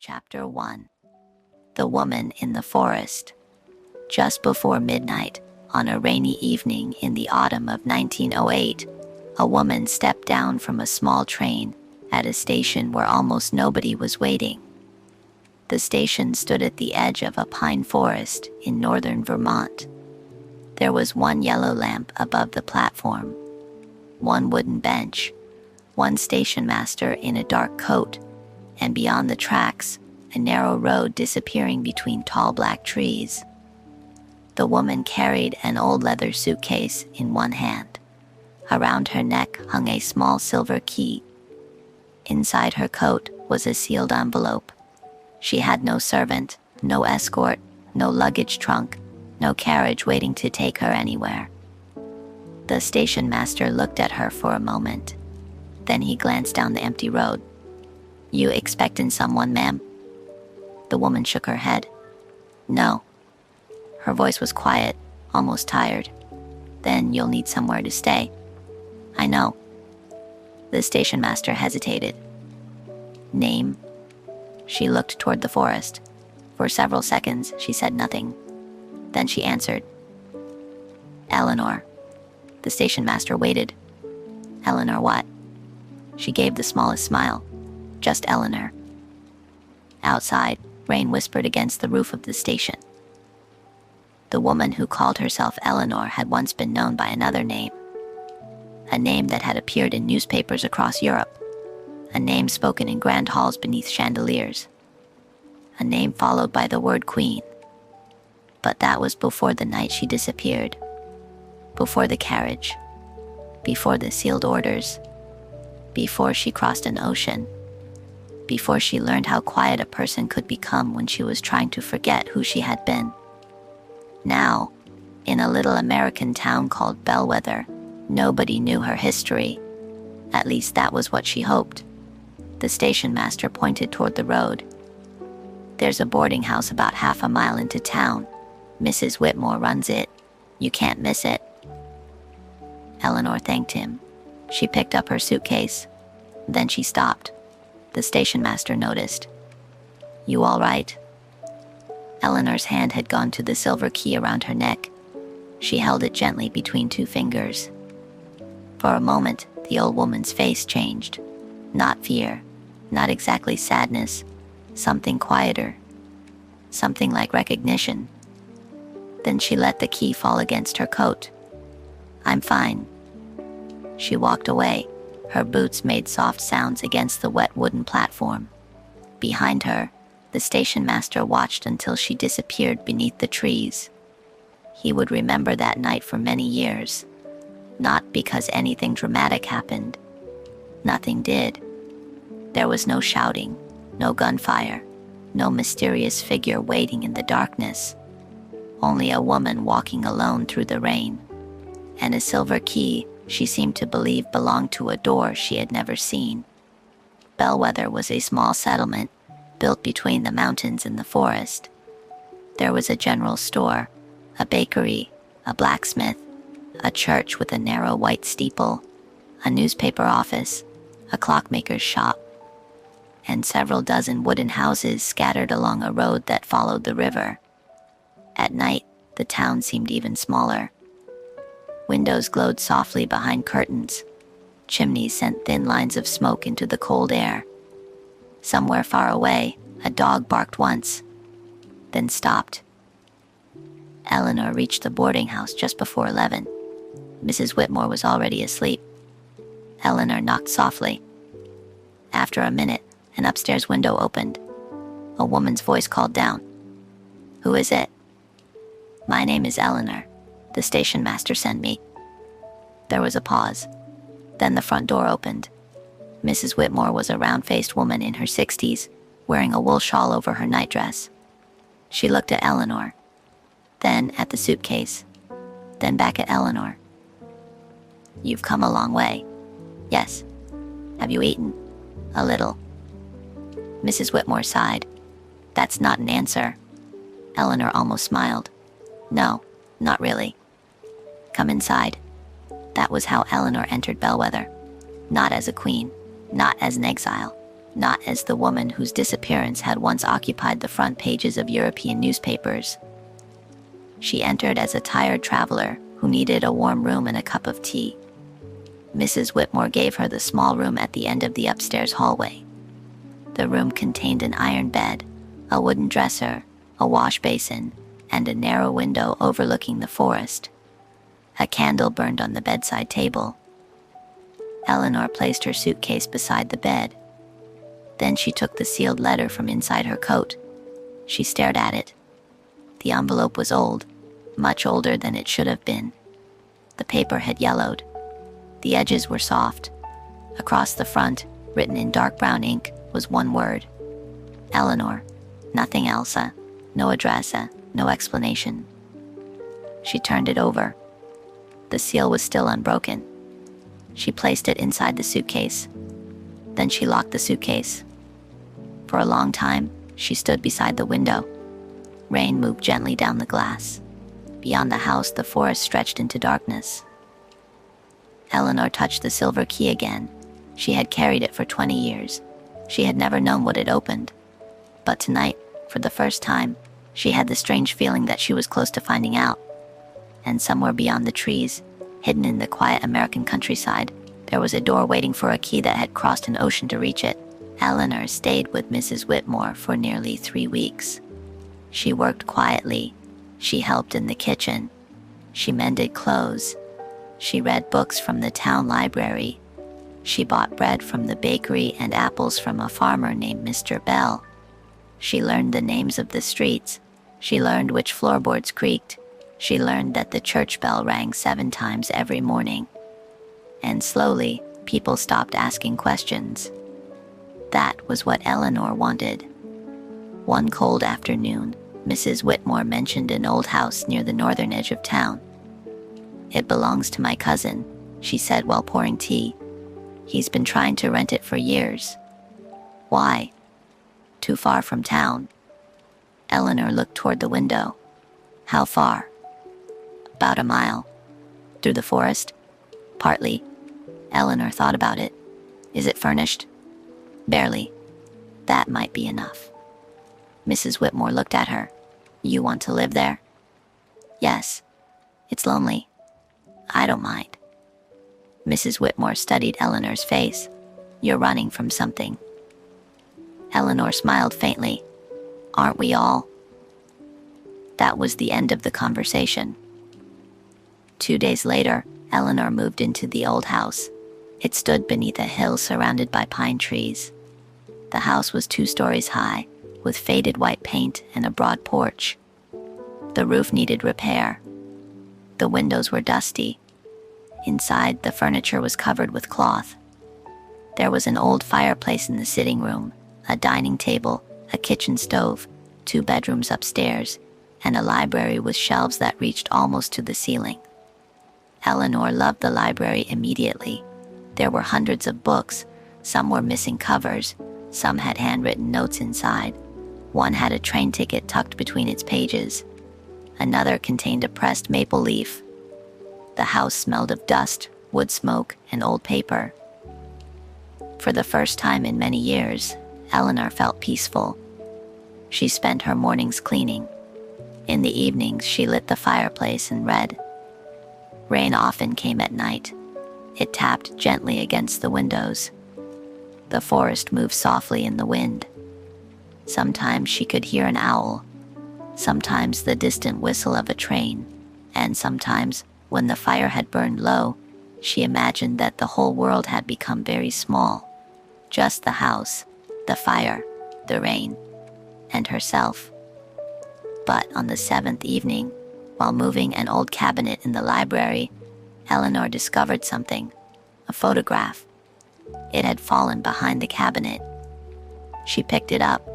Chapter 1. The Woman in the Forest. Just before midnight, on a rainy evening in the autumn of 1908, a woman stepped down from a small train at a station where almost nobody was waiting. The station stood at the edge of a pine forest in northern Vermont. There was one yellow lamp above the platform, one wooden bench, one station master in a dark coat, and beyond the tracks, a narrow road disappearing between tall black trees. The woman carried an old leather suitcase in one hand. Around her neck hung a small silver key. Inside her coat was a sealed envelope. She had no servant, no escort, no luggage trunk, no carriage waiting to take her anywhere. The station master looked at her for a moment. Then he glanced down the empty road. "You expectin' someone, ma'am?" The woman shook her head. "No." Her voice was quiet, almost tired. "Then you'll need somewhere to stay." "I know." The station master hesitated. "Name?" She looked toward the forest. For several seconds, she said nothing. Then she answered. "Eleanor." The station master waited. "Eleanor what?" She gave the smallest smile. "Just Eleanor." Outside, rain whispered against the roof of the station. The woman who called herself Eleanor had once been known by another name. A name that had appeared in newspapers across Europe. A name spoken in grand halls beneath chandeliers. A name followed by the word Queen. But that was before the night she disappeared. Before the carriage. Before the sealed orders. Before she crossed an ocean. Before she learned how quiet a person could become when she was trying to forget who she had been. Now, in a little American town called Bellwether, nobody knew her history. At least that was what she hoped. The station master pointed toward the road. "There's a boarding house about half a mile into town. Mrs. Whitmore runs it. You can't miss it." Eleanor thanked him. She picked up her suitcase. Then she stopped. The station master noticed. "You all right?" Eleanor's hand had gone to the silver key around her neck. She held it gently between two fingers. For a moment, the old woman's face changed. Not fear, not exactly sadness, something quieter, something like recognition. Then she let the key fall against her coat. "I'm fine." She walked away. Her boots made soft sounds against the wet wooden platform. Behind her, the station master watched until she disappeared beneath the trees. He would remember that night for many years. Not because anything dramatic happened. Nothing did. There was no shouting, no gunfire, no mysterious figure waiting in the darkness. Only a woman walking alone through the rain. And a silver key she seemed to believe belonged to a door she had never seen. Bellwether was a small settlement built between the mountains and the forest. There was a general store, a bakery, a blacksmith, a church with a narrow white steeple, a newspaper office, a clockmaker's shop, and several dozen wooden houses scattered along a road that followed the river. At night, the town seemed even smaller. Windows glowed softly behind curtains. Chimneys sent thin lines of smoke into the cold air. Somewhere far away, a dog barked once, then stopped. Eleanor reached the boarding house just before 11. Mrs. Whitmore was already asleep. Eleanor knocked softly. After a minute, an upstairs window opened. A woman's voice called down. "Who is it?" "My name is Eleanor. The station master sent me." There was a pause. Then the front door opened. Mrs. Whitmore was a round-faced woman in her 60s, wearing a wool shawl over her nightdress. She looked at Eleanor, then at the suitcase, then back at Eleanor. "You've come a long way." "Yes." "Have you eaten?" "A little." Mrs. Whitmore sighed. "That's not an answer." Eleanor almost smiled. "No, not really." "Come inside." That was how Eleanor entered Bellwether. Not as a queen, not as an exile, not as the woman whose disappearance had once occupied the front pages of European newspapers. She entered as a tired traveler who needed a warm room and a cup of tea. Mrs. Whitmore gave her the small room at the end of the upstairs hallway. The room contained an iron bed, a wooden dresser, a wash basin, and a narrow window overlooking the forest. A candle burned on the bedside table. Eleanor placed her suitcase beside the bed. Then she took the sealed letter from inside her coat. She stared at it. The envelope was old, much older than it should have been. The paper had yellowed. The edges were soft. Across the front, written in dark brown ink, was one word. Eleanor. Nothing else, no address, no explanation. She turned it over. The seal was still unbroken. She placed it inside the suitcase. Then she locked the suitcase. For a long time, she stood beside the window. Rain moved gently down the glass. Beyond the house, the forest stretched into darkness. Eleanor touched the silver key again. She had carried it for 20 years. She had never known what it opened. But tonight, for the first time, she had the strange feeling that she was close to finding out. And somewhere beyond the trees, hidden in the quiet American countryside, there was a door waiting for a key that had crossed an ocean to reach it. Eleanor stayed with Mrs. Whitmore for nearly 3 weeks. She worked quietly. She helped in the kitchen. She mended clothes. She read books from the town library. She bought bread from the bakery and apples from a farmer named Mr. Bell. She learned the names of the streets. She learned which floorboards creaked. She learned that the church bell rang 7 times every morning. And slowly, people stopped asking questions. That was what Eleanor wanted. One cold afternoon, Mrs. Whitmore mentioned an old house near the northern edge of town. "It belongs to my cousin," she said while pouring tea. "He's been trying to rent it for years." "Why?" "Too far from town." Eleanor looked toward the window. "How far?" "About a mile." "Through the forest?" "Partly." Eleanor thought about it. "Is it furnished?" "Barely." "That might be enough." Mrs. Whitmore looked at her. "You want to live there?" "Yes. It's lonely." "I don't mind." Mrs. Whitmore studied Eleanor's face. "You're running from something." Eleanor smiled faintly. "Aren't we all?" That was the end of the conversation. 2 days later, Eleanor moved into the old house. It stood beneath a hill surrounded by pine trees. The house was 2 stories high, with faded white paint and a broad porch. The roof needed repair. The windows were dusty. Inside, the furniture was covered with cloth. There was an old fireplace in the sitting room, a dining table, a kitchen stove, 2 bedrooms upstairs, and a library with shelves that reached almost to the ceiling. Eleanor loved the library immediately. There were hundreds of books. Some were missing covers. Some had handwritten notes inside. One had a train ticket tucked between its pages. Another contained a pressed maple leaf. The house smelled of dust, wood smoke, and old paper. For the first time in many years, Eleanor felt peaceful. She spent her mornings cleaning. In the evenings, she lit the fireplace and read. Rain often came at night. It tapped gently against the windows. The forest moved softly in the wind. Sometimes she could hear an owl. Sometimes the distant whistle of a train. And sometimes, when the fire had burned low, she imagined that the whole world had become very small. Just the house, the fire, the rain, and herself. But on the 7th evening, while moving an old cabinet in the library, Eleanor discovered something, a photograph. It had fallen behind the cabinet. She picked it up.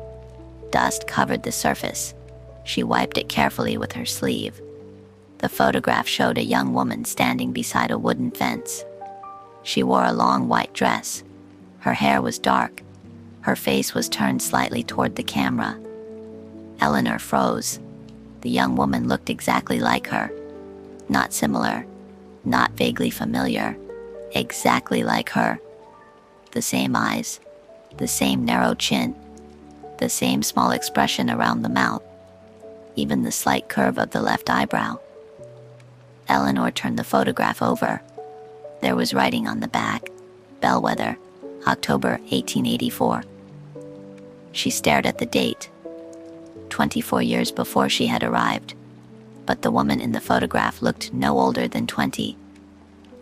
Dust covered the surface. She wiped it carefully with her sleeve. The photograph showed a young woman standing beside a wooden fence. She wore a long white dress. Her hair was dark. Her face was turned slightly toward the camera. Eleanor froze. The young woman looked exactly like her. Not similar, not vaguely familiar, exactly like her. The same eyes, The same narrow chin, the same small expression around the mouth, even the slight curve of the left eyebrow. Eleanor turned the photograph over. There was writing on the back, Bellwether, October 1884. She stared at the date, 24 years before she had arrived, but the woman in the photograph looked no older than 20.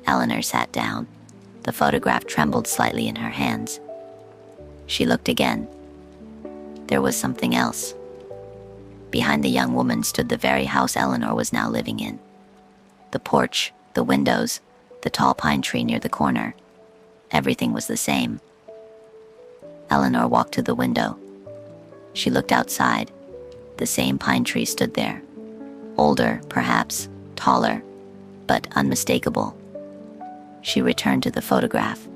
Eleanor sat down. The photograph trembled slightly in her hands. She looked again. There was something else. Behind the young woman stood the very house Eleanor was now living in. The porch, the windows, the tall pine tree near the corner. Everything was the same. Eleanor walked to the window. She looked outside. The same pine tree stood there. Older, perhaps, taller, but unmistakable. She returned to the photograph.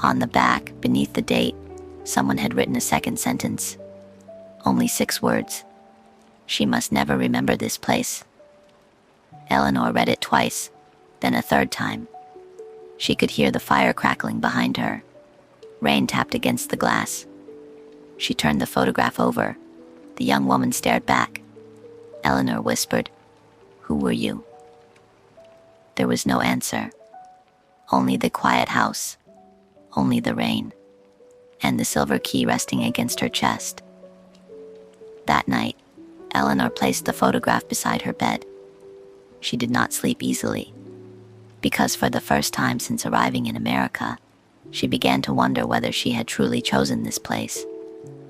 On the back, beneath the date, someone had written a second sentence. Only 6 words. She must never remember this place. Eleanor read it twice, then a third time. She could hear the fire crackling behind her. Rain tapped against the glass. She turned the photograph over. The young woman stared back. Eleanor whispered, "Who were you?" There was no answer. Only the quiet house. Only the rain. And the silver key resting against her chest. That night, Eleanor placed the photograph beside her bed. She did not sleep easily, because for the first time since arriving in America, she began to wonder whether she had truly chosen this place,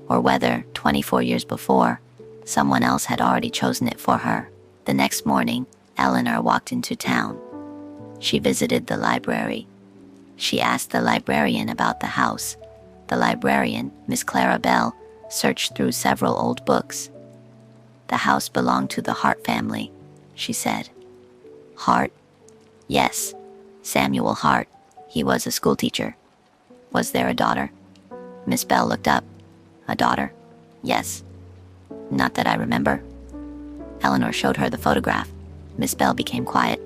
or whether, 24 years before, someone else had already chosen it for her. The next morning, Eleanor walked into town. She visited the library. She asked the librarian about the house. The librarian, Miss Clara Bell, searched through several old books. "The house belonged to the Hart family," she said. "Hart?" "Yes, Samuel Hart. He was a schoolteacher." "Was there a daughter?" Miss Bell looked up. "A daughter?" "Yes." "Not that I remember." Eleanor showed her the photograph. Miss Bell became quiet.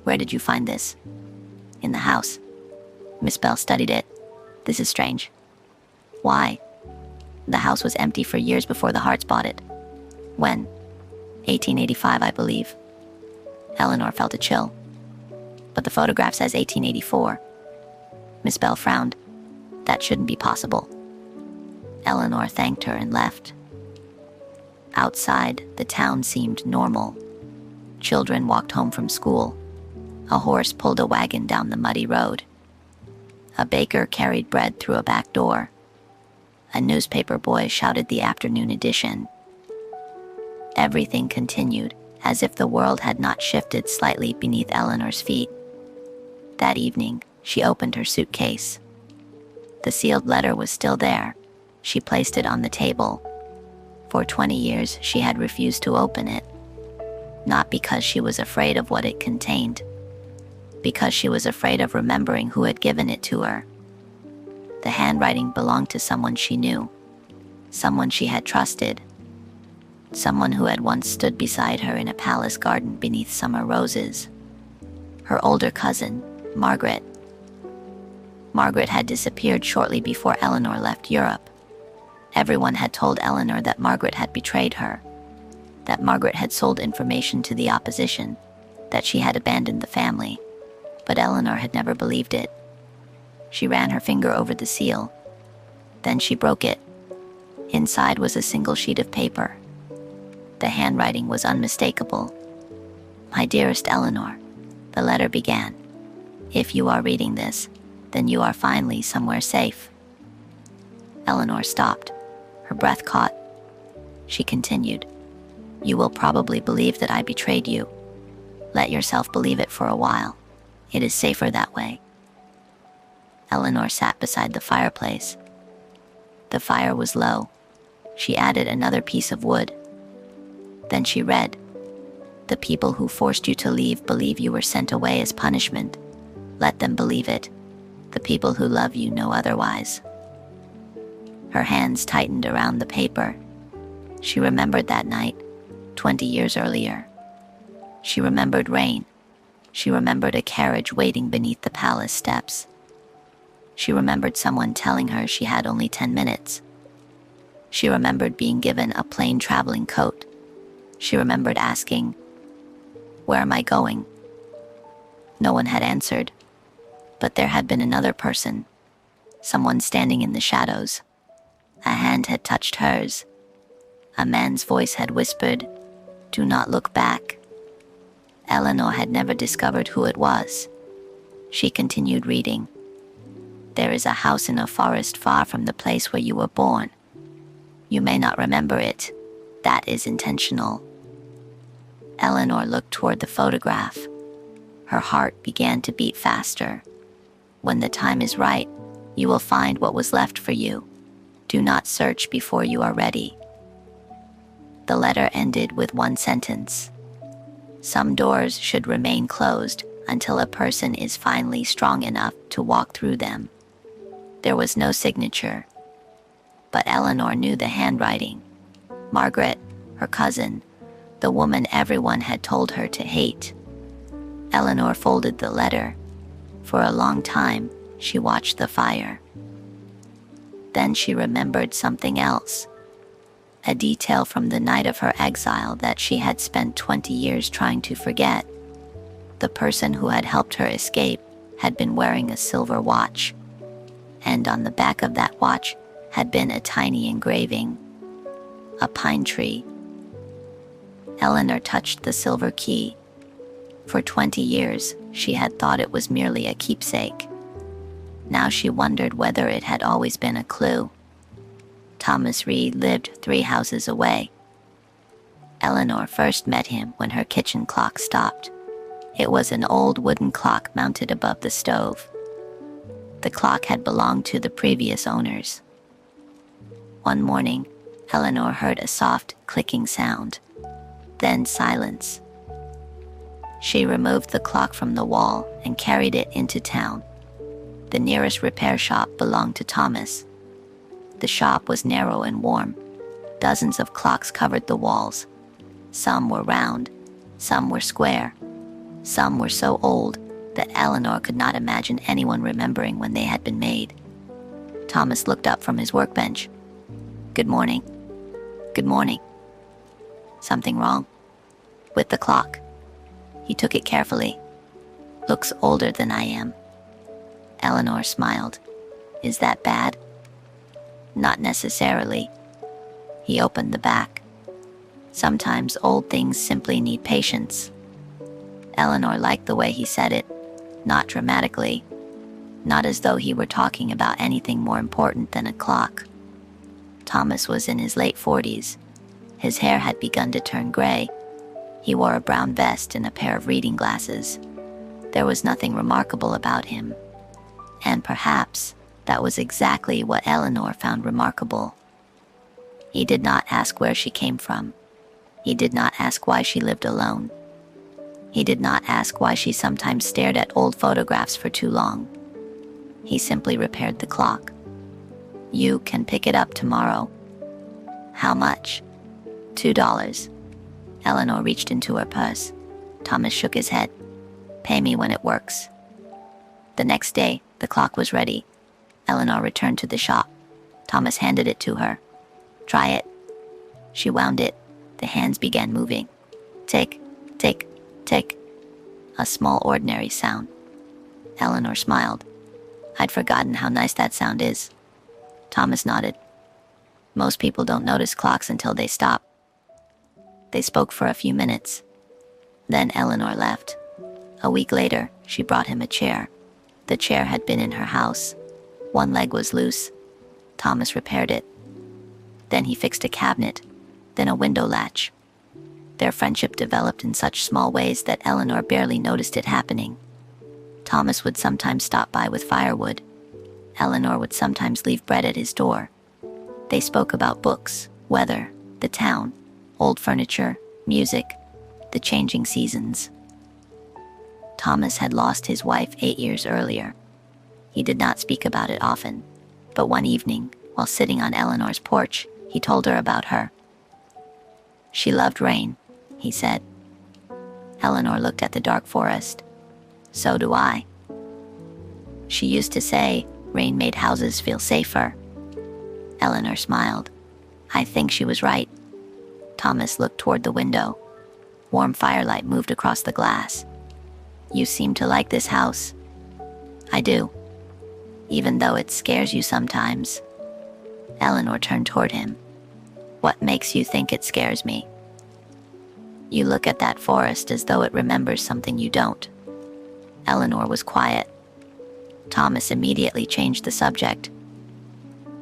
"Where did you find this?" "In the house." Miss Bell studied it. "This is strange." "Why?" "The house was empty for years before the Harts bought it." "When?" 1885, I believe." Eleanor felt a chill. "But the photograph says 1884. Miss Bell frowned. "That shouldn't be possible." Eleanor thanked her and left. Outside, the town seemed normal. Children walked home from school. A horse pulled a wagon down the muddy road. A baker carried bread through a back door. A newspaper boy shouted the afternoon edition. Everything continued, as if the world had not shifted slightly beneath Eleanor's feet. That evening, she opened her suitcase. The sealed letter was still there. She placed it on the table. For 20 years, she had refused to open it. Not because she was afraid of what it contained, because she was afraid of remembering who had given it to her. The handwriting belonged to someone she knew, someone she had trusted, someone who had once stood beside her in a palace garden beneath summer roses. Her older cousin, Margaret. Margaret had disappeared shortly before Eleanor left Europe. Everyone had told Eleanor that Margaret had betrayed her, that Margaret had sold information to the opposition, that she had abandoned the family. But Eleanor had never believed it. She ran her finger over the seal. Then she broke it. Inside was a single sheet of paper. The handwriting was unmistakable. "My dearest Eleanor," the letter began. "If you are reading this, then you are finally somewhere safe." Eleanor stopped. Her breath caught. She continued, "You will probably believe that I betrayed you. Let yourself believe it for a while. It is safer that way." Eleanor sat beside the fireplace. The fire was low. She added another piece of wood. Then she read, "The people who forced you to leave believe you were sent away as punishment. Let them believe it. The people who love you know otherwise." Her hands tightened around the paper. She remembered that night, 20 years earlier. She remembered rain. She remembered a carriage waiting beneath the palace steps. She remembered someone telling her she had only 10 minutes. She remembered being given a plain traveling coat. She remembered asking, "Where am I going?" No one had answered, but there had been another person, someone standing in the shadows. A hand had touched hers. A man's voice had whispered, "Do not look back." Eleanor had never discovered who it was. She continued reading. "There is a house in a forest far from the place where you were born. You may not remember it. That is intentional." Eleanor looked toward the photograph. Her heart began to beat faster. "When the time is right, you will find what was left for you. Do not search before you are ready." The letter ended with one sentence. Some doors should remain closed until a person is finally strong enough to walk through them. There was no signature, but Eleanor knew the handwriting. Margaret, her cousin, the woman everyone had told her to hate. Eleanor folded the letter. For a long time, she watched the fire. Then she remembered something else. A detail from the night of her exile that she had spent 20 years trying to forget. The person who had helped her escape had been wearing a silver watch, and on the back of that watch had been a tiny engraving. A pine tree. Eleanor touched the silver key. For 20 years, she had thought it was merely a keepsake. Now she wondered whether it had always been a clue. Thomas Reed lived 3 houses away. Eleanor first met him when her kitchen clock stopped. It was an old wooden clock mounted above the stove. The clock had belonged to the previous owners. One morning, Eleanor heard a soft, clicking sound. Then silence. She removed the clock from the wall and carried it into town. The nearest repair shop belonged to Thomas. The shop was narrow and warm. Dozens of clocks covered the walls. Some were round, some were square. Some were so old that Eleanor could not imagine anyone remembering when they had been made. Thomas looked up from his workbench. "Good morning." "Good morning." "Something wrong?" "With the clock." He took it carefully. "Looks older than I am." Eleanor smiled. "Is that bad?" "Not necessarily." He opened the back. "Sometimes old things simply need patience." Eleanor liked the way he said it, not dramatically, not as though he were talking about anything more important than a clock. Thomas was in his late 40s. His hair had begun to turn gray. He wore a brown vest and a pair of reading glasses. There was nothing remarkable about him. And perhaps that was exactly what Eleanor found remarkable. He did not ask where she came from. He did not ask why she lived alone. He did not ask why she sometimes stared at old photographs for too long. He simply repaired the clock. "You can pick it up tomorrow." "How much?" $2. Eleanor reached into her purse. Thomas shook his head. "Pay me when it works." The next day, the clock was ready. Eleanor returned to the shop. Thomas handed it to her. "Try it." She wound it. The hands began moving. Tick, tick, tick. A small, ordinary sound. Eleanor smiled. "I'd forgotten how nice that sound is." Thomas nodded. "Most people don't notice clocks until they stop." They spoke for a few minutes. Then Eleanor left. A week later, she brought him a chair. The chair had been in her house. One leg was loose. Thomas repaired it. Then he fixed a cabinet, then a window latch. Their friendship developed in such small ways that Eleanor barely noticed it happening. Thomas would sometimes stop by with firewood. Eleanor would sometimes leave bread at his door. They spoke about books, weather, the town, old furniture, music, the changing seasons. Thomas had lost his wife 8 years earlier. He did not speak about it often, but one evening, while sitting on Eleanor's porch, he told her about her. "She loved rain," he said. Eleanor looked at the dark forest. "So do I." She used to say, Rain made houses feel safer. Eleanor smiled. I think she was right. Thomas looked toward the window. Warm firelight moved across the glass. You seem to like this house. I do. Even though it scares you sometimes. Eleanor turned toward him. What makes you think it scares me? You look at that forest as though it remembers something you don't. Eleanor was quiet. Thomas immediately changed the subject.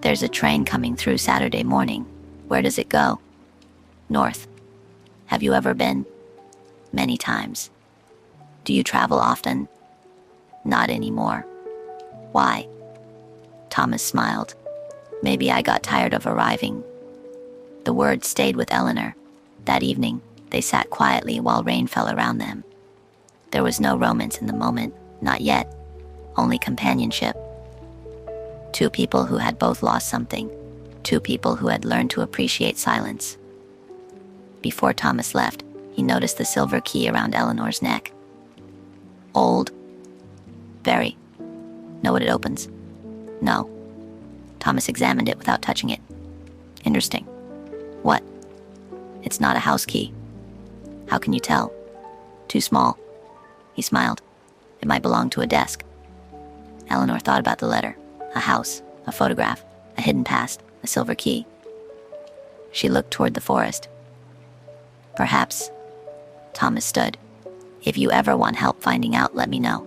There's a train coming through Saturday morning. Where does it go? North. Have you ever been? Many times. Do you travel often? Not anymore. Why? Thomas smiled. Maybe I got tired of arriving. The words stayed with Eleanor. That evening, they sat quietly while rain fell around them. There was no romance in the moment, not yet. Only companionship. Two people who had both lost something. Two people who had learned to appreciate silence. Before Thomas left, he noticed the silver key around Eleanor's neck. Old. Very. Know what it opens? No. Thomas examined it without touching it. Interesting. What? It's not a house key. How can you tell? Too small. He smiled. It might belong to a desk. Eleanor thought about the letter. A house, a photograph, a hidden past, a silver key. She looked toward the forest. Perhaps. Thomas stood. If you ever want help finding out, let me know.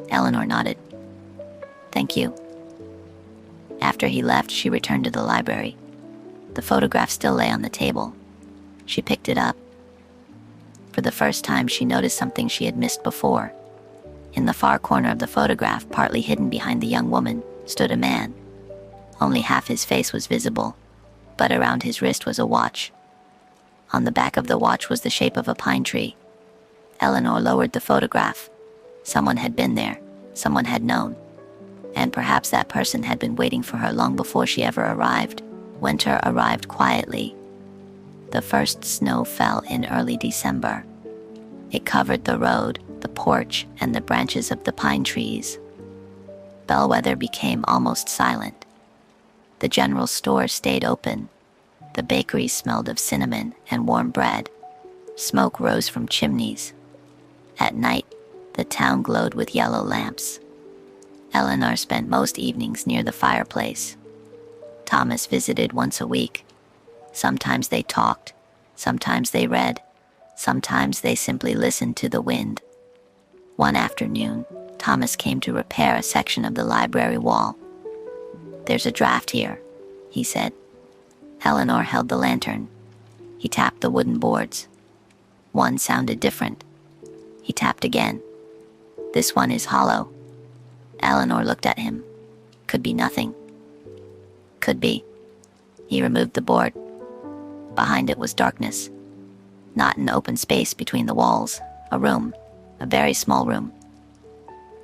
Eleanor nodded. Thank you. After he left, she returned to the library. The photograph still lay on the table. She picked it up. For the first time, she noticed something she had missed before. In the far corner of the photograph, partly hidden behind the young woman, stood a man. Only half his face was visible, but around his wrist was a watch. On the back of the watch was the shape of a pine tree. Eleanor lowered the photograph. Someone had been there. Someone had known. And perhaps that person had been waiting for her long before she ever arrived. Winter arrived quietly. The first snow fell in early December. It covered the road, the porch, and the branches of the pine trees. Bellwether became almost silent. The general store stayed open. The bakery smelled of cinnamon and warm bread. Smoke rose from chimneys. At night, the town glowed with yellow lamps. Eleanor spent most evenings near the fireplace. Thomas visited once a week. Sometimes they talked, sometimes they read, sometimes they simply listened to the wind. One afternoon, Thomas came to repair a section of the library wall. There's a draft here, he said. Eleanor held the lantern. He tapped the wooden boards. One sounded different. He tapped again. This one is hollow. Eleanor looked at him. Could be nothing. Could be. He removed the board. Behind it was darkness. Not an open space between the walls. A room. A very small room.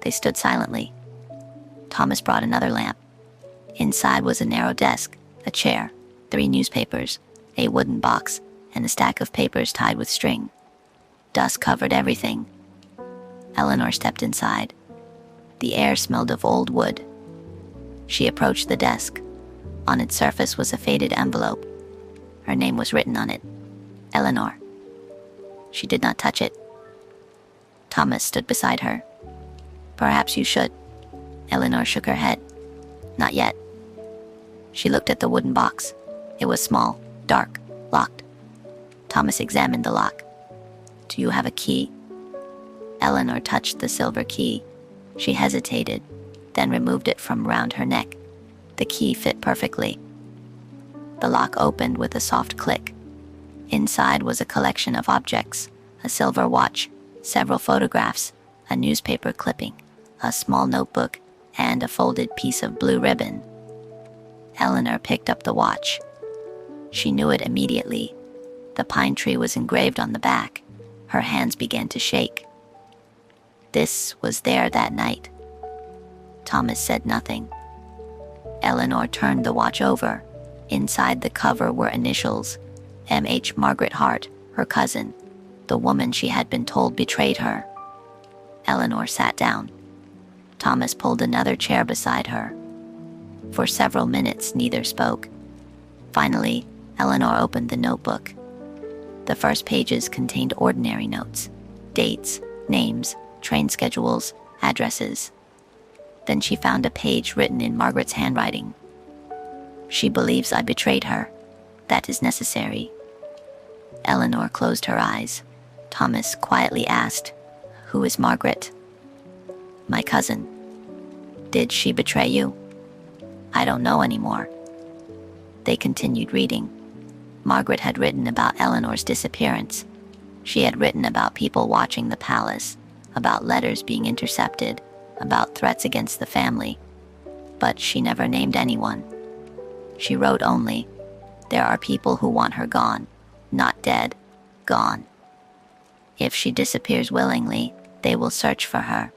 They stood silently. Thomas brought another lamp. Inside was a narrow desk, a chair, 3 newspapers, a wooden box, and a stack of papers tied with string. Dust covered everything. Eleanor stepped inside. The air smelled of old wood. She approached the desk. On its surface was a faded envelope. Her name was written on it. Eleanor. She did not touch it. Thomas stood beside her. Perhaps you should. Eleanor shook her head. Not yet. She looked at the wooden box. It was small, dark, locked. Thomas examined the lock. Do you have a key? Eleanor touched the silver key. She hesitated, then removed it from round her neck. The key fit perfectly. The lock opened with a soft click. Inside was a collection of objects, a silver watch, several photographs, a newspaper clipping, a small notebook, and a folded piece of blue ribbon. Eleanor picked up the watch. She knew it immediately. The pine tree was engraved on the back. Her hands began to shake. This was there that night. Thomas said nothing. Eleanor turned the watch over. Inside the cover were initials. M.H. Margaret Hart, her cousin, the woman she had been told betrayed her. Eleanor sat down. Thomas pulled another chair beside her. For several minutes, neither spoke. Finally, Eleanor opened the notebook. The first pages contained ordinary notes, dates, names, train schedules, addresses. Then she found a page written in Margaret's handwriting. "She believes I betrayed her. That is necessary." Eleanor closed her eyes. Thomas quietly asked, "Who is Margaret?" "My cousin." "Did she betray you?" "I don't know anymore." They continued reading. Margaret had written about Eleanor's disappearance. She had written about people watching the palace, about letters being intercepted, about threats against the family. But she never named anyone. She wrote only, "There are people who want her gone, not dead, gone. If she disappears willingly, they will search for her.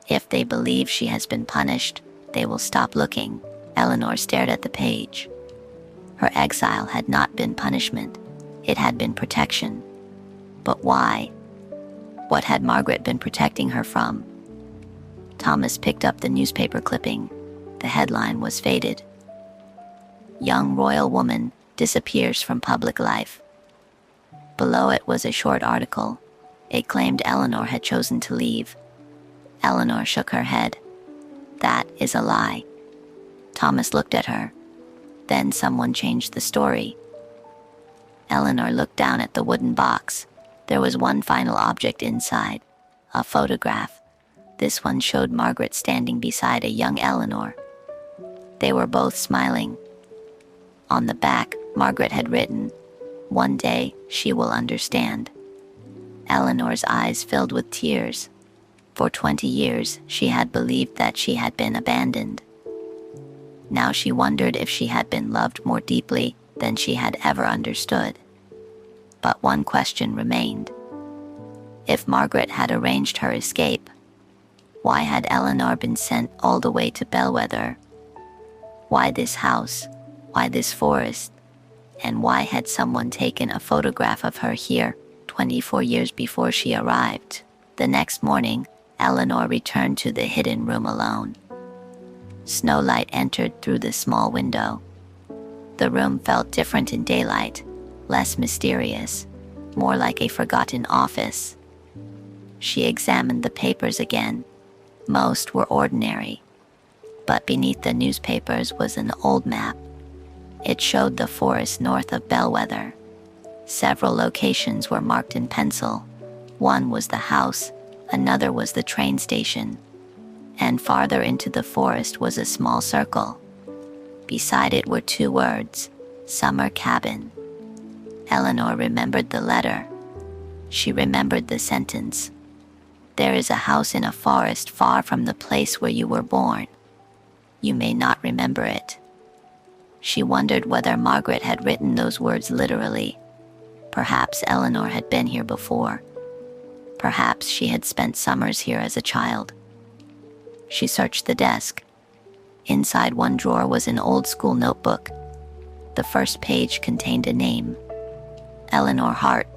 If they believe she has been punished, they will stop looking." Eleanor stared at the page. Her exile had not been punishment. It had been protection. But why? What had Margaret been protecting her from? Thomas picked up the newspaper clipping. The headline was faded. "Young royal woman disappears from public life." Below it was a short article. It claimed Eleanor had chosen to leave. Eleanor shook her head. "That is a lie." Thomas looked at her. Then someone changed the story. Eleanor looked down at the wooden box. There was one final object inside, a photograph. This one showed Margaret standing beside a young Eleanor. They were both smiling. On the back, Margaret had written, "One day she will understand." Eleanor's eyes filled with tears. For 20 years, she had believed that she had been abandoned. Now she wondered if she had been loved more deeply than she had ever understood. But one question remained. If Margaret had arranged her escape, why had Eleanor been sent all the way to Bellwether? Why this house? Why this forest? And why had someone taken a photograph of her here 24 years before she arrived? The next morning, Eleanor returned to the hidden room alone. Snowlight entered through the small window. The room felt different in daylight, less mysterious, more like a forgotten office. She examined the papers again. Most were ordinary, but beneath the newspapers was an old map. It showed the forest north of Bellwether. Several locations were marked in pencil. One was the house, another was the train station. And farther into the forest was a small circle. Beside it were 2 words, "Summer Cabin." Eleanor remembered the letter. She remembered the sentence, "There is a house in a forest far from the place where you were born. You may not remember it." She wondered whether Margaret had written those words literally. Perhaps Eleanor had been here before. Perhaps she had spent summers here as a child. She searched the desk. Inside one drawer was an old-school notebook. The first page contained a name, Eleanor Hart.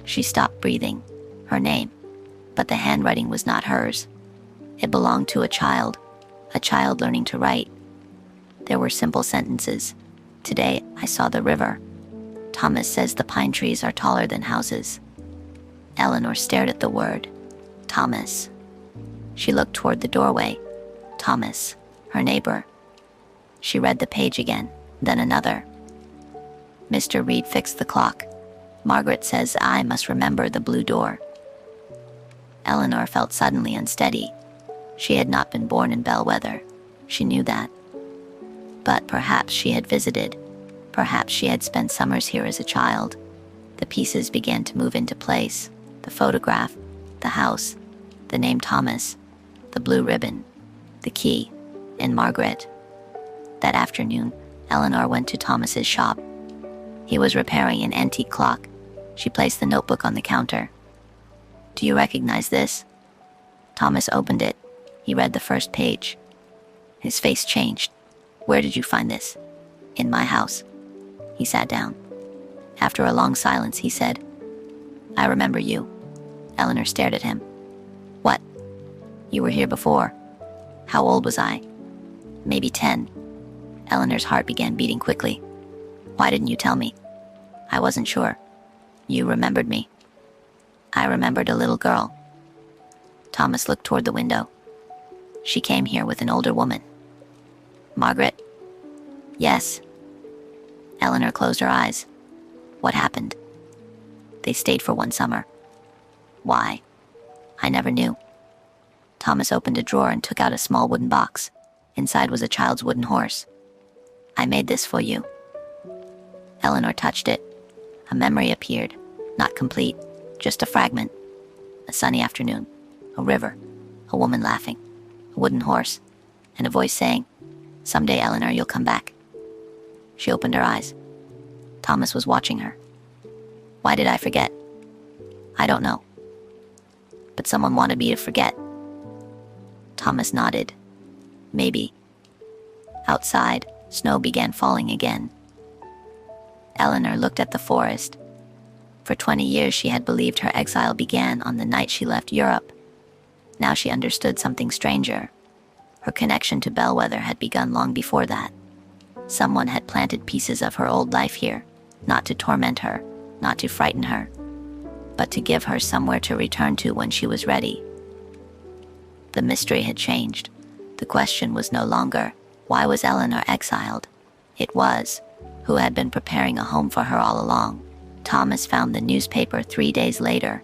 She stopped breathing. Her name. But the handwriting was not hers. It belonged to a child learning to write. There were simple sentences. "Today, I saw the river. Thomas says the pine trees are taller than houses." Eleanor stared at the word, Thomas. She looked toward the doorway. Thomas, her neighbor. She read the page again, then another. "Mr. Reed fixed the clock. Margaret says I must remember the blue door." Eleanor felt suddenly unsteady. She had not been born in Bellwether. She knew that. But perhaps she had visited. Perhaps she had spent summers here as a child. The pieces began to move into place. The photograph, the house, the name Thomas, the blue ribbon, the key, and Margaret. That afternoon, Eleanor went to Thomas's shop. He was repairing an antique clock. She placed the notebook on the counter. "Do you recognize this?" Thomas opened it. He read the first page. His face changed. "Where did you find this?" "In my house." He sat down. After a long silence, he said, "I remember you." Eleanor stared at him. "What?" "You were here before." How old was I? Maybe 10. Eleanor's heart began beating quickly. Why didn't you tell me? I wasn't sure. You remembered me. I remembered a little girl. Thomas looked toward the window. She came here with an older woman. Margaret? Yes. Eleanor closed her eyes. What happened? They stayed for one summer. Why? I never knew. Thomas opened a drawer and took out a small wooden box. Inside was a child's wooden horse. I made this for you. Eleanor touched it. A memory appeared, not complete, just a fragment. A sunny afternoon, a river, a woman laughing, a wooden horse, and a voice saying, "Someday, Eleanor, you'll come back." She opened her eyes. Thomas was watching her. Why did I forget? I don't know. But someone wanted me to forget. Thomas nodded. Maybe. Outside, snow began falling again. Eleanor looked at the forest. For 20 years she had believed her exile began on the night she left Europe. Now she understood something stranger. Her connection to Bellwether had begun long before that. Someone had planted pieces of her old life here, not to torment her, not to frighten her, but to give her somewhere to return to when she was ready. The mystery had changed. The question was no longer, why was Eleanor exiled? It was, who had been preparing a home for her all along? Thomas found the newspaper 3 days later.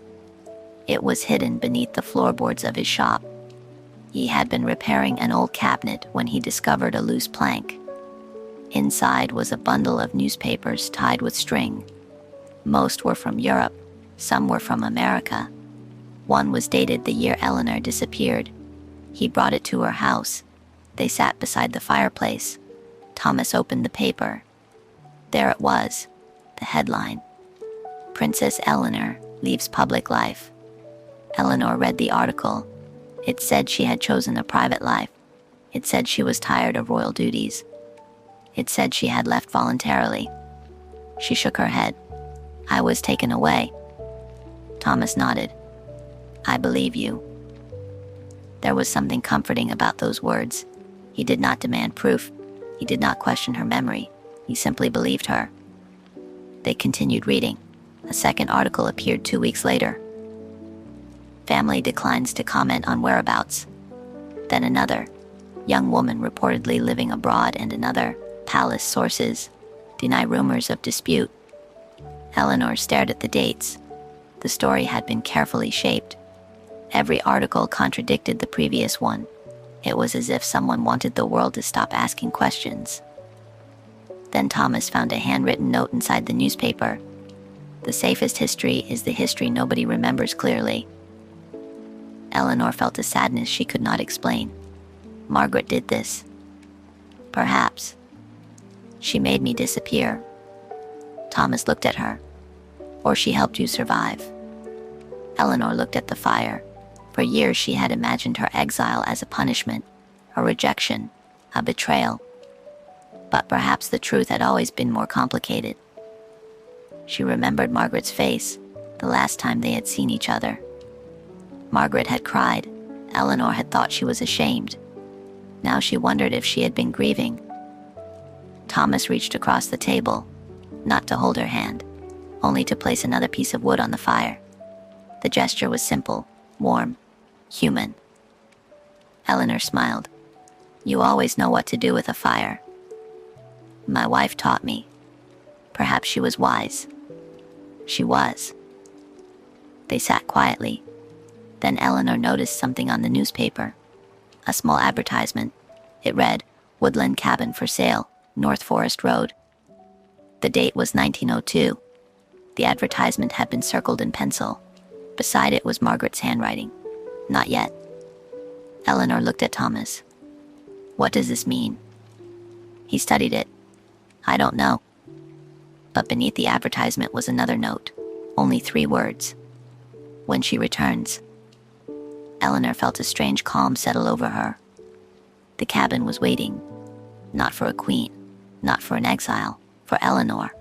It was hidden beneath the floorboards of his shop. He had been repairing an old cabinet when he discovered a loose plank. Inside was a bundle of newspapers tied with string. Most were from Europe, some were from America. One was dated the year Eleanor disappeared. He brought it to her house. They sat beside the fireplace. Thomas opened the paper. There it was, the headline. Princess Eleanor leaves public life. Eleanor read the article. It said she had chosen a private life. It said she was tired of royal duties. It said she had left voluntarily. She shook her head. I was taken away. Thomas nodded. I believe you. There was something comforting about those words. He did not demand proof. He did not question her memory. He simply believed her. They continued reading. A second article appeared 2 weeks later. Family declines to comment on whereabouts. Then another. Young woman reportedly living abroad, and another. Palace sources deny rumors of dispute. Eleanor stared at the dates. The story had been carefully shaped. Every article contradicted the previous one. It was as if someone wanted the world to stop asking questions. Then Thomas found a handwritten note inside the newspaper. The safest history is the history nobody remembers clearly. Eleanor felt a sadness she could not explain. Margaret did this. Perhaps. She made me disappear. Thomas looked at her. Or she helped you survive. Eleanor looked at the fire. For years she had imagined her exile as a punishment, a rejection, a betrayal. But perhaps the truth had always been more complicated. She remembered Margaret's face, the last time they had seen each other. Margaret had cried. Eleanor had thought she was ashamed. Now she wondered if she had been grieving. Thomas reached across the table, not to hold her hand, only to place another piece of wood on the fire. The gesture was simple, warm, human. Eleanor smiled. You always know what to do with a fire. My wife taught me. Perhaps she was wise. She was. They sat quietly. Then Eleanor noticed something on the newspaper. A small advertisement. It read, Woodland Cabin for Sale, North Forest Road. The date was 1902. The advertisement had been circled in pencil. Beside it was Margaret's handwriting. Not yet. Eleanor looked at Thomas. What does this mean? He studied it. I don't know. But beneath the advertisement was another note. Only 3 words. When she returns. Eleanor felt a strange calm settle over her. The cabin was waiting. Not for a queen. Not for an exile. For Eleanor.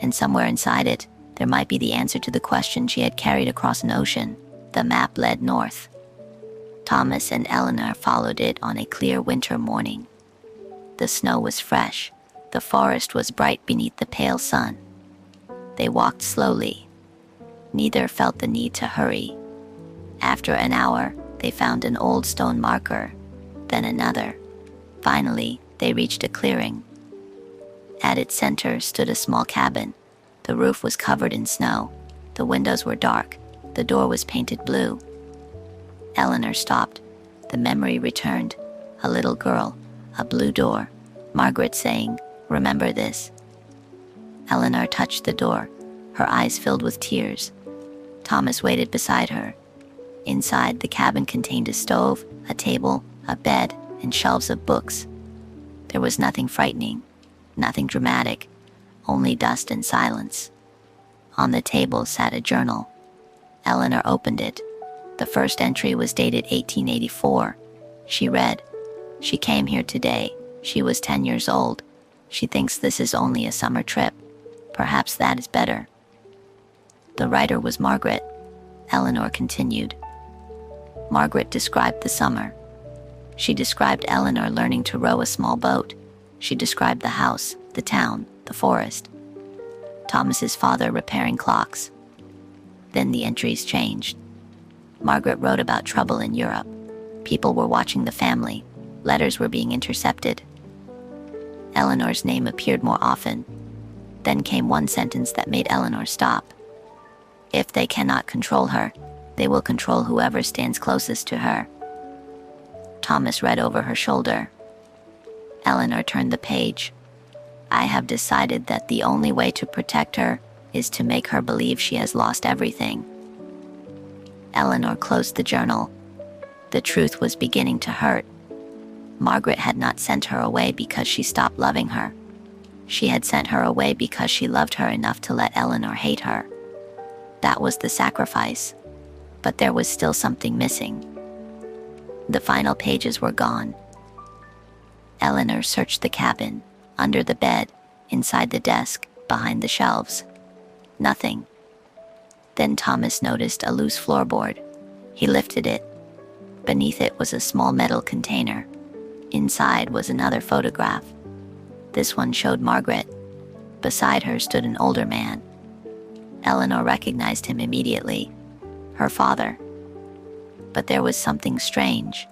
And somewhere inside it, there might be the answer to the question she had carried across an ocean. The map led north. Thomas and Eleanor followed it on a clear winter morning. The snow was fresh. The forest was bright beneath the pale sun. They walked slowly. Neither felt the need to hurry. After an hour, they found an old stone marker, then another. Finally, they reached a clearing. At its center stood a small cabin. The roof was covered in snow. The windows were dark. The door was painted blue. Eleanor stopped. The memory returned. A little girl, a blue door. Margaret saying, "Remember this." Eleanor touched the door, her eyes filled with tears. Thomas waited beside her. Inside, the cabin contained a stove, a table, a bed, and shelves of books. There was nothing frightening, nothing dramatic, only dust and silence. On the table sat a journal. Eleanor opened it. The first entry was dated 1884. She read, "She came here today. She was 10 years old. She thinks this is only a summer trip. Perhaps that is better." The writer was Margaret. Eleanor continued. Margaret described the summer. She described Eleanor learning to row a small boat. She described the house, the town, the forest. Thomas's father repairing clocks. Then the entries changed. Margaret wrote about trouble in Europe. People were watching the family. Letters were being intercepted. Eleanor's name appeared more often. Then came one sentence that made Eleanor stop. "If they cannot control her, they will control whoever stands closest to her." Thomas read over her shoulder. Eleanor turned the page. "I have decided that the only way to protect her is to make her believe she has lost everything." Eleanor closed the journal. The truth was beginning to hurt. Margaret had not sent her away because she stopped loving her. She had sent her away because she loved her enough to let Eleanor hate her. That was the sacrifice. But there was still something missing. The final pages were gone. Eleanor searched the cabin, under the bed, inside the desk, behind the shelves. Nothing. Then Thomas noticed a loose floorboard. He lifted it. Beneath it was a small metal container. Inside was another photograph. This one showed Margaret. Beside her stood an older man. Eleanor recognized him immediately. Her father. But there was something strange.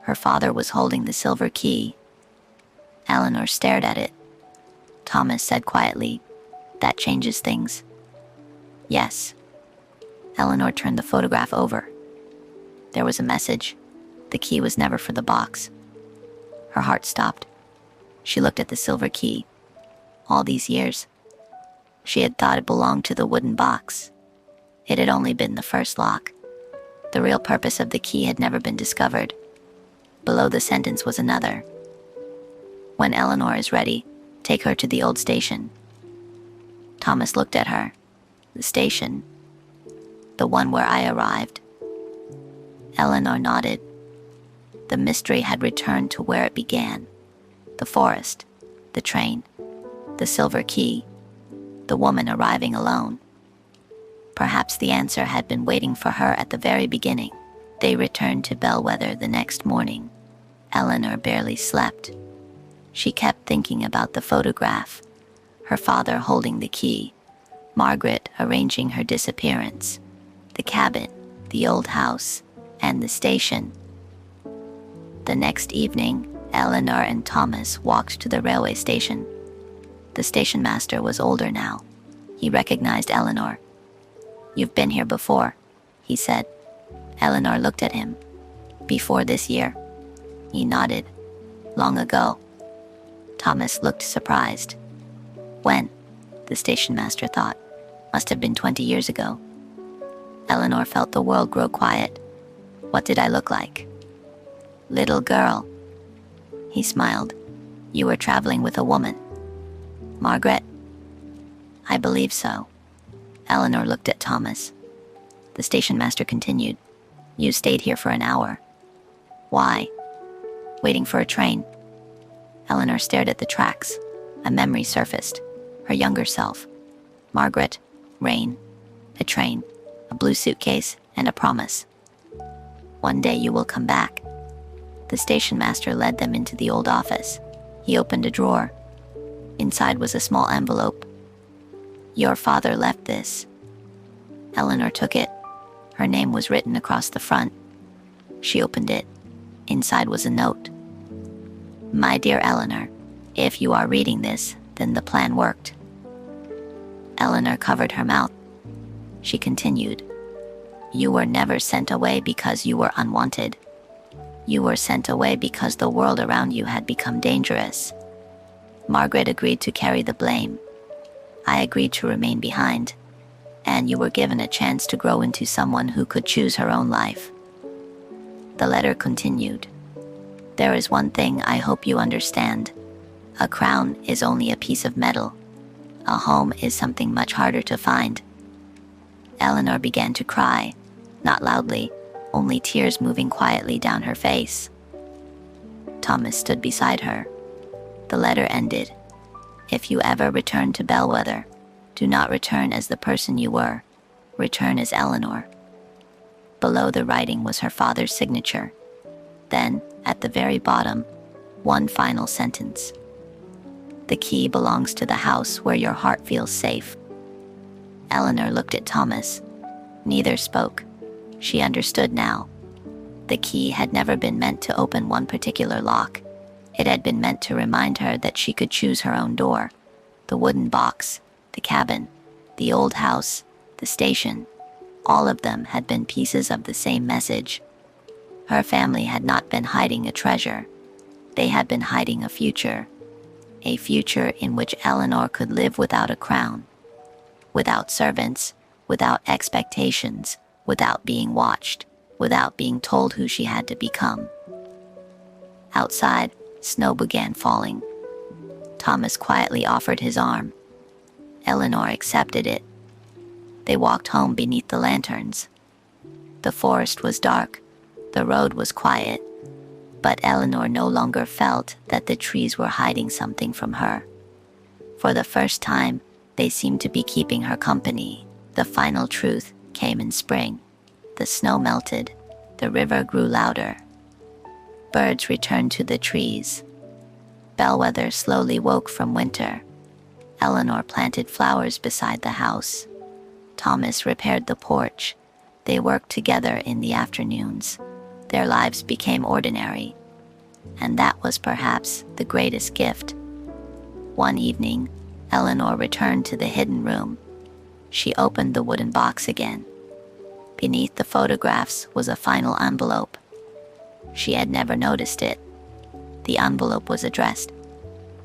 Her father was holding the silver key. Eleanor stared at it. Thomas said quietly, "That changes things." "Yes." Eleanor turned the photograph over. There was a message. The key was never for the box. Her heart stopped. She looked at the silver key. All these years, she had thought it belonged to the wooden box. It had only been the first lock. The real purpose of the key had never been discovered. Below the sentence was another. "When Eleanor is ready, take her to the old station." Thomas looked at her. "The station? The one where I arrived?" Eleanor nodded. The mystery had returned to where it began. The forest, the train, the silver key, the woman arriving alone. Perhaps the answer had been waiting for her at the very beginning. They returned to Bellwether the next morning. Eleanor barely slept. She kept thinking about the photograph, her father holding the key, Margaret arranging her disappearance, the cabin, the old house, and the station. The next evening, Eleanor and Thomas walked to the railway station. The station master was older now. He recognized Eleanor. "You've been here before," he said. Eleanor looked at him. "Before this year?" He nodded. "Long ago." Thomas looked surprised. "When?" the station master thought. "Must have been 20 years ago." Eleanor felt the world grow quiet. "What did I look like?" "Little girl." He smiled. "You were traveling with a woman." "Margaret?" "I believe so." Eleanor looked at Thomas. The station master continued. "You stayed here for an hour." "Why?" "Waiting for a train." Eleanor stared at the tracks. A memory surfaced. Her younger self. Margaret, rain, a train, a blue suitcase, and a promise. One day you will come back. The station master led them into the old office. He opened a drawer. Inside was a small envelope. Your father left this. Eleanor took it. Her name was written across the front. She opened it. Inside was a note. My dear Eleanor, if you are reading this, then the plan worked. Eleanor covered her mouth. She continued. You were never sent away because you were unwanted. You were sent away because the world around you had become dangerous. Margaret agreed to carry the blame. I agreed to remain behind. And you were given a chance to grow into someone who could choose her own life. The letter continued. There is one thing I hope you understand. A crown is only a piece of metal. A home is something much harder to find. Eleanor began to cry, not loudly, only tears moving quietly down her face. Thomas stood beside her. The letter ended. If you ever return to Bellwether, do not return as the person you were. Return as Eleanor. Below the writing was her father's signature. Then, at the very bottom, one final sentence. The key belongs to the house where your heart feels safe. Eleanor looked at Thomas. Neither spoke. She understood now. The key had never been meant to open one particular lock. It had been meant to remind her that she could choose her own door. The wooden box, the cabin, the old house, the station, all of them had been pieces of the same message. Her family had not been hiding a treasure. They had been hiding a future in which Eleanor could live without a crown, without servants, without expectations, without being watched, without being told who she had to become. Outside, snow began falling. Thomas quietly offered his arm. Eleanor accepted it. They walked home beneath the lanterns. The forest was dark. The road was quiet. But Eleanor no longer felt that the trees were hiding something from her. For the first time, they seemed to be keeping her company. The final truth came in spring. The snow melted. The river grew louder. Birds returned to the trees. Bellwether slowly woke from winter. Eleanor planted flowers beside the house. Thomas repaired the porch. They worked together in the afternoons. Their lives became ordinary. And that was perhaps the greatest gift. One evening, Eleanor returned to the hidden room. She opened the wooden box again. Beneath the photographs was a final envelope. She had never noticed it. The envelope was addressed,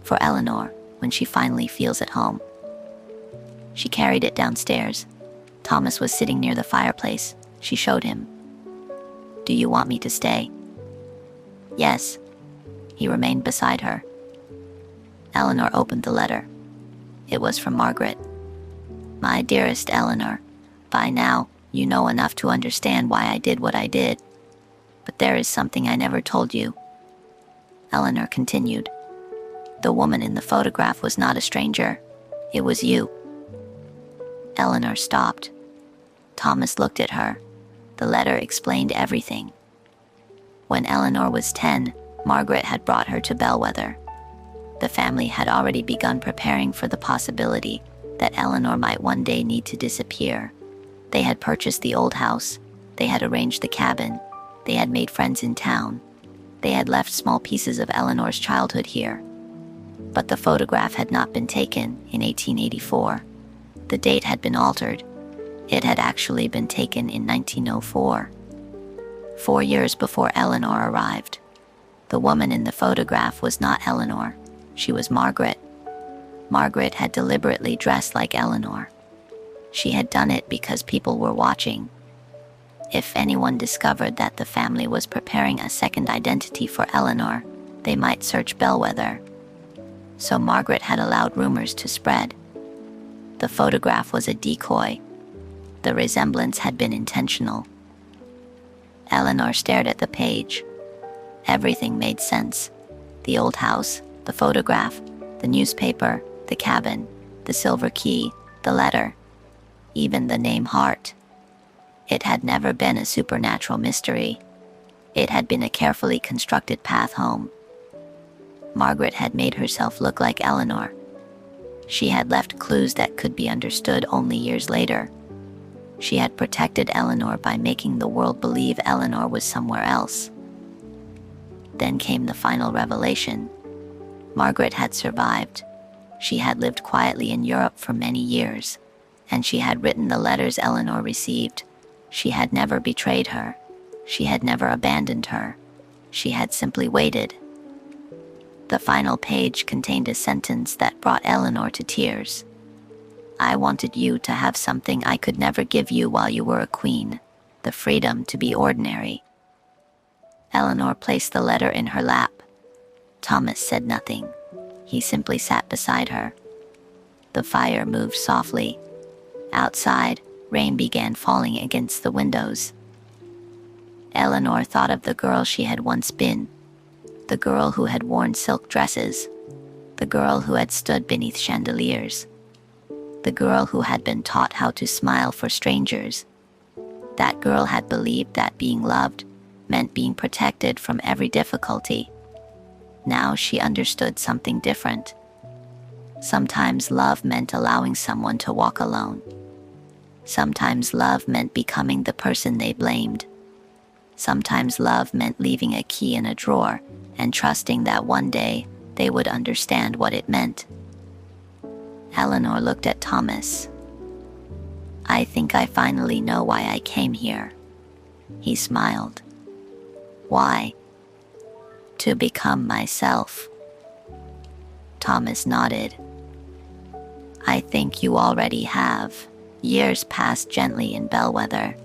"For Eleanor, when she finally feels at home." She carried it downstairs. Thomas was sitting near the fireplace. She showed him. "Do you want me to stay?" "Yes." He remained beside her. Eleanor opened the letter. It was from Margaret. "My dearest Eleanor, by now, you know enough to understand why I did what I did. But there is something I never told you." Eleanor continued. "The woman in the photograph was not a stranger. It was you." Eleanor stopped. Thomas looked at her. The letter explained everything. When Eleanor was 10, Margaret had brought her to Bellwether. The family had already begun preparing for the possibility that Eleanor might one day need to disappear. They had purchased the old house. They had arranged the cabin. They had made friends in town. They had left small pieces of Eleanor's childhood here. But the photograph had not been taken in 1884. The date had been altered. It had actually been taken in 1904. 4 years before Eleanor arrived. The woman in the photograph was not Eleanor. She was Margaret. Margaret had deliberately dressed like Eleanor. She had done it because people were watching. If anyone discovered that the family was preparing a second identity for Eleanor, they might search Bellwether. So Margaret had allowed rumors to spread. The photograph was a decoy. The resemblance had been intentional. Eleanor stared at the page. Everything made sense. The old house, the photograph, the newspaper, the cabin, the silver key, the letter, even the name Heart. It had never been a supernatural mystery. It had been a carefully constructed path home. Margaret had made herself look like Eleanor. She had left clues that could be understood only years later. She had protected Eleanor by making the world believe Eleanor was somewhere else. Then came the final revelation. Margaret had survived. She had lived quietly in Europe for many years, and she had written the letters Eleanor received. She had never betrayed her. She had never abandoned her. She had simply waited. The final page contained a sentence that brought Eleanor to tears. "I wanted you to have something I could never give you while you were a queen, the freedom to be ordinary." Eleanor placed the letter in her lap. Thomas said nothing. He simply sat beside her. The fire moved softly. Outside, rain began falling against the windows. Eleanor thought of the girl she had once been, the girl who had worn silk dresses, the girl who had stood beneath chandeliers, the girl who had been taught how to smile for strangers. That girl had believed that being loved meant being protected from every difficulty. Now she understood something different. Sometimes love meant allowing someone to walk alone. Sometimes love meant becoming the person they blamed. Sometimes love meant leaving a key in a drawer and trusting that one day they would understand what it meant. Eleanor looked at Thomas. "I think I finally know why I came here." He smiled. "Why?" "To become myself." Thomas nodded. "I think you already have." Years passed gently in Bellwether.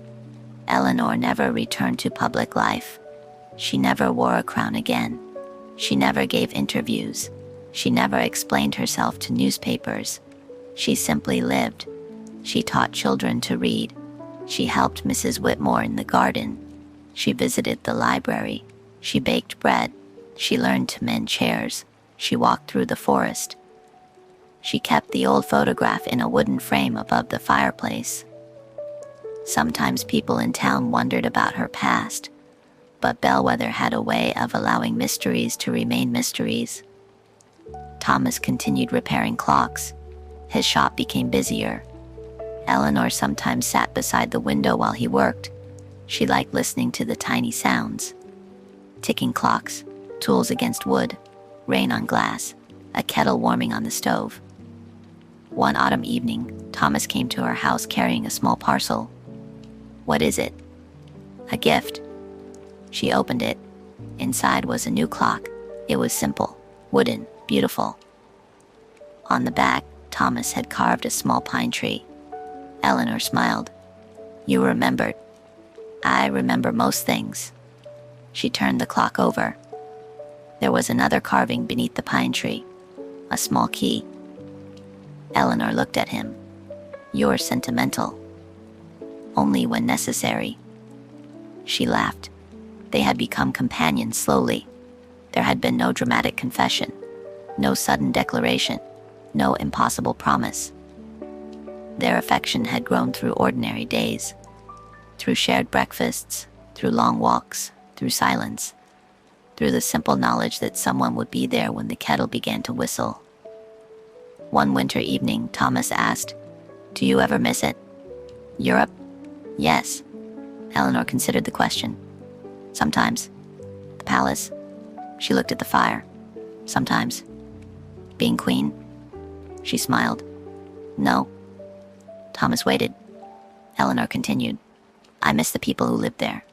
Eleanor never returned to public life. She never wore a crown again. She never gave interviews. She never explained herself to newspapers. She simply lived. She taught children to read. She helped Mrs. Whitmore in the garden. She visited the library. She baked bread. She learned to mend chairs. She walked through the forest. She kept the old photograph in a wooden frame above the fireplace. Sometimes people in town wondered about her past, but Bellwether had a way of allowing mysteries to remain mysteries. Thomas continued repairing clocks. His shop became busier. Eleanor sometimes sat beside the window while he worked. She liked listening to the tiny sounds. Ticking clocks, tools against wood, rain on glass, a kettle warming on the stove. One autumn evening, Thomas came to her house carrying a small parcel. "What is it?" "A gift." She opened it. Inside was a new clock. It was simple, wooden, beautiful. On the back, Thomas had carved a small pine tree. Eleanor smiled. "You remembered." "I remember most things." She turned the clock over. There was another carving beneath the pine tree, a small key. Eleanor looked at him. "You're sentimental." "Only when necessary." She laughed. They had become companions slowly. There had been no dramatic confession, no sudden declaration, no impossible promise. Their affection had grown through ordinary days, through shared breakfasts, through long walks, through silence, through the simple knowledge that someone would be there when the kettle began to whistle. One winter evening, Thomas asked, "Do you ever miss it?" "Europe?" "Yes." Eleanor considered the question. "Sometimes." "The palace?" She looked at the fire. "Sometimes." "Being queen?" She smiled. "No." Thomas waited. Eleanor continued, "I miss the people who lived there."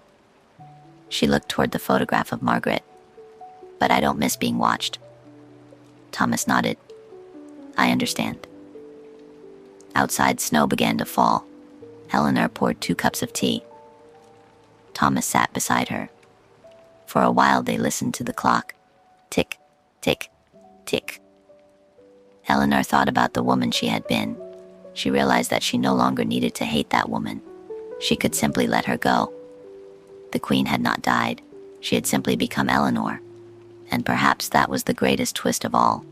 She looked toward the photograph of Margaret. "But I don't miss being watched." Thomas nodded. "I understand." Outside, snow began to fall. Eleanor poured 2 cups of tea. Thomas sat beside her. For a while they listened to the clock. Tick, tick, tick. Eleanor thought about the woman she had been. She realized that she no longer needed to hate that woman. She could simply let her go. The queen had not died. She had simply become Eleanor. And perhaps that was the greatest twist of all.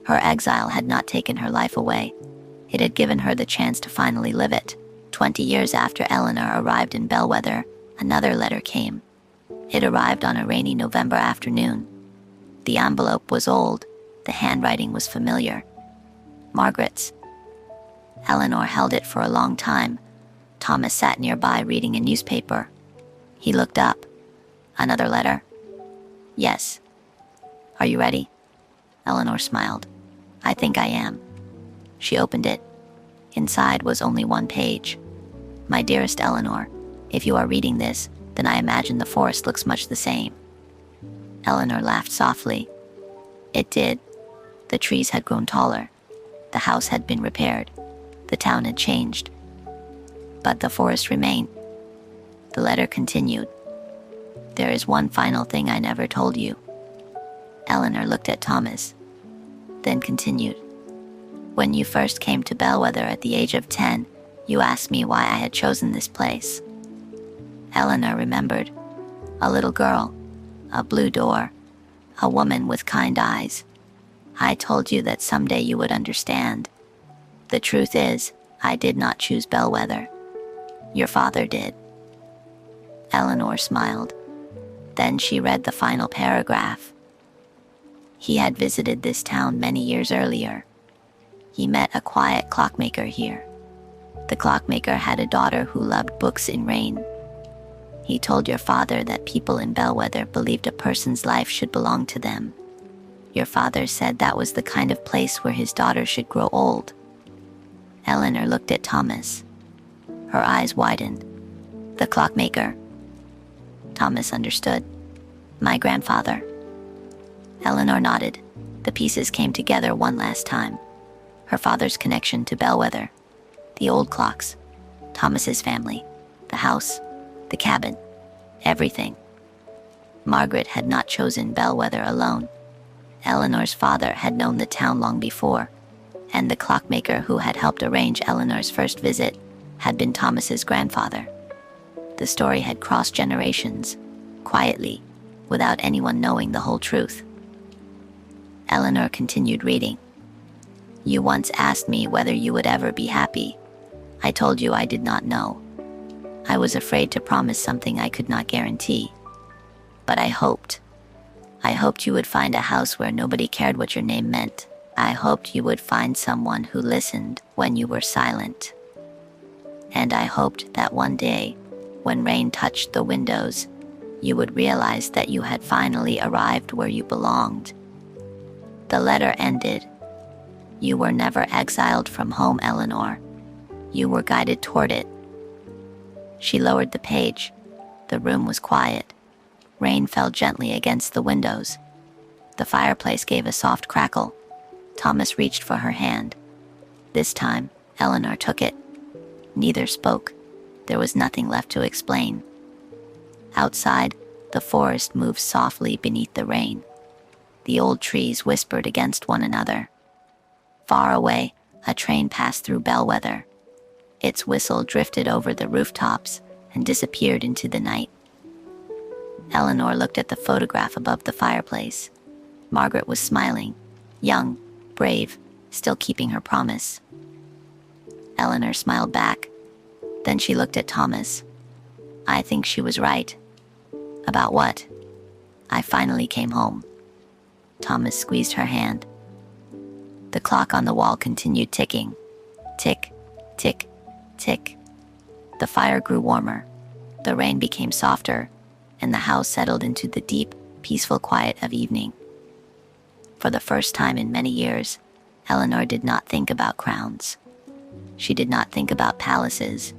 Her exile had not taken her life away. It had given her the chance to finally live it. 20 years after Eleanor arrived in Bellwether, another letter came. It arrived on a rainy November afternoon. The envelope was old. The handwriting was familiar. Margaret's. Eleanor held it for a long time. Thomas sat nearby reading a newspaper. He looked up. Another letter? Yes. Are you ready? Eleanor smiled. I think I am. She opened it. Inside was only one page. My dearest Eleanor, if you are reading this, then I imagine the forest looks much the same. Eleanor laughed softly. It did. The trees had grown taller. The house had been repaired. The town had changed. But the forest remained. The letter continued. There is one final thing I never told you. Eleanor looked at Thomas, then continued. When you first came to Bellwether at the age of 10, you asked me why I had chosen this place. Eleanor remembered. A little girl, a blue door, a woman with kind eyes. I told you that someday you would understand. The truth is, I did not choose Bellwether. Your father did. Eleanor smiled. Then she read the final paragraph. He had visited this town many years earlier. He met a quiet clockmaker here. The clockmaker had a daughter who loved books in rain. He told your father that people in Bellwether believed a person's life should belong to them. Your father said that was the kind of place where his daughter should grow old. Eleanor looked at Thomas. Her eyes widened. The clockmaker. Thomas understood. My grandfather. Eleanor nodded. The pieces came together one last time. Her father's connection to Bellwether. The old clocks. Thomas's family. The house. The cabin. Everything. Margaret had not chosen Bellwether alone. Eleanor's father had known the town long before, and the clockmaker who had helped arrange Eleanor's first visit had been Thomas's grandfather. The story had crossed generations, quietly, without anyone knowing the whole truth. Eleanor continued reading. You once asked me whether you would ever be happy. I told you I did not know. I was afraid to promise something I could not guarantee. But I hoped. I hoped you would find a house where nobody cared what your name meant. I hoped you would find someone who listened when you were silent. And I hoped that one day, when rain touched the windows, you would realize that you had finally arrived where you belonged. The letter ended. You were never exiled from home, Eleanor. You were guided toward it. She lowered the page. The room was quiet. Rain fell gently against the windows. The fireplace gave a soft crackle. Thomas reached for her hand. This time, Eleanor took it. Neither spoke. There was nothing left to explain. Outside, the forest moved softly beneath the rain. The old trees whispered against one another. Far away, a train passed through Bellwether. Its whistle drifted over the rooftops and disappeared into the night. Eleanor looked at the photograph above the fireplace. Margaret was smiling, young, brave, still keeping her promise. Eleanor smiled back. Then she looked at Thomas. I think she was right. About what? I finally came home. Thomas squeezed her hand. The clock on the wall continued ticking. Tick, tick, tick. The fire grew warmer. The rain became softer, and the house settled into the deep, peaceful quiet of evening. For the first time in many years, Eleanor did not think about crowns. She did not think about palaces.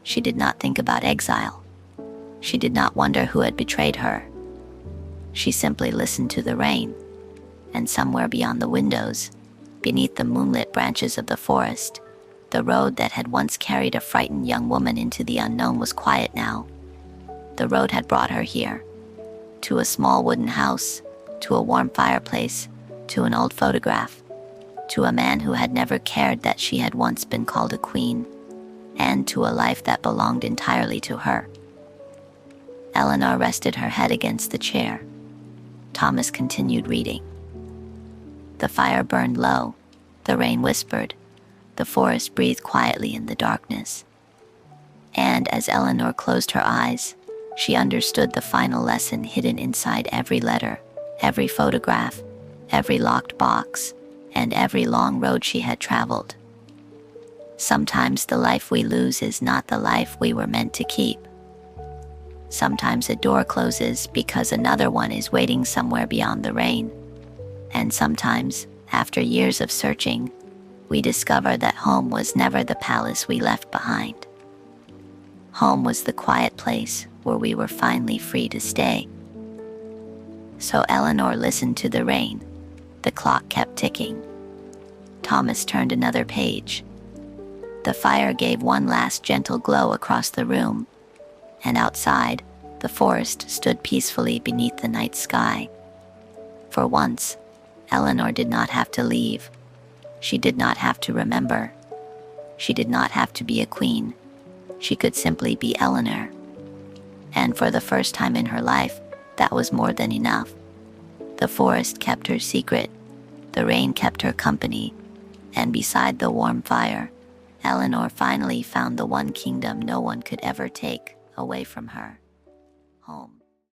She did not think about exile. She did not wonder who had betrayed her. She simply listened to the rain, and somewhere beyond the windows, beneath the moonlit branches of the forest, the road that had once carried a frightened young woman into the unknown was quiet now. The road had brought her here, to a small wooden house, to a warm fireplace, to an old photograph, to a man who had never cared that she had once been called a queen, and to a life that belonged entirely to her. Eleanor rested her head against the chair. Thomas continued reading. The fire burned low. The rain whispered. The forest breathed quietly in the darkness. And as Eleanor closed her eyes, She understood the final lesson hidden inside every letter, every photograph, every locked box, and every long road she had traveled. Sometimes the life we lose is not the life we were meant to keep. Sometimes a door closes because another one is waiting somewhere beyond the rain. And sometimes, after years of searching, we discover that home was never the palace we left behind. Home was the quiet place where we were finally free to stay. So Eleanor listened to the rain. The clock kept ticking. Thomas turned another page. The fire gave one last gentle glow across the room, and outside, the forest stood peacefully beneath the night sky. For once, Eleanor did not have to leave. She did not have to remember. She did not have to be a queen. She could simply be Eleanor. And for the first time in her life, that was more than enough. The forest kept her secret. The rain kept her company. And beside the warm fire, Eleanor finally found the one kingdom no one could ever take away from her: home.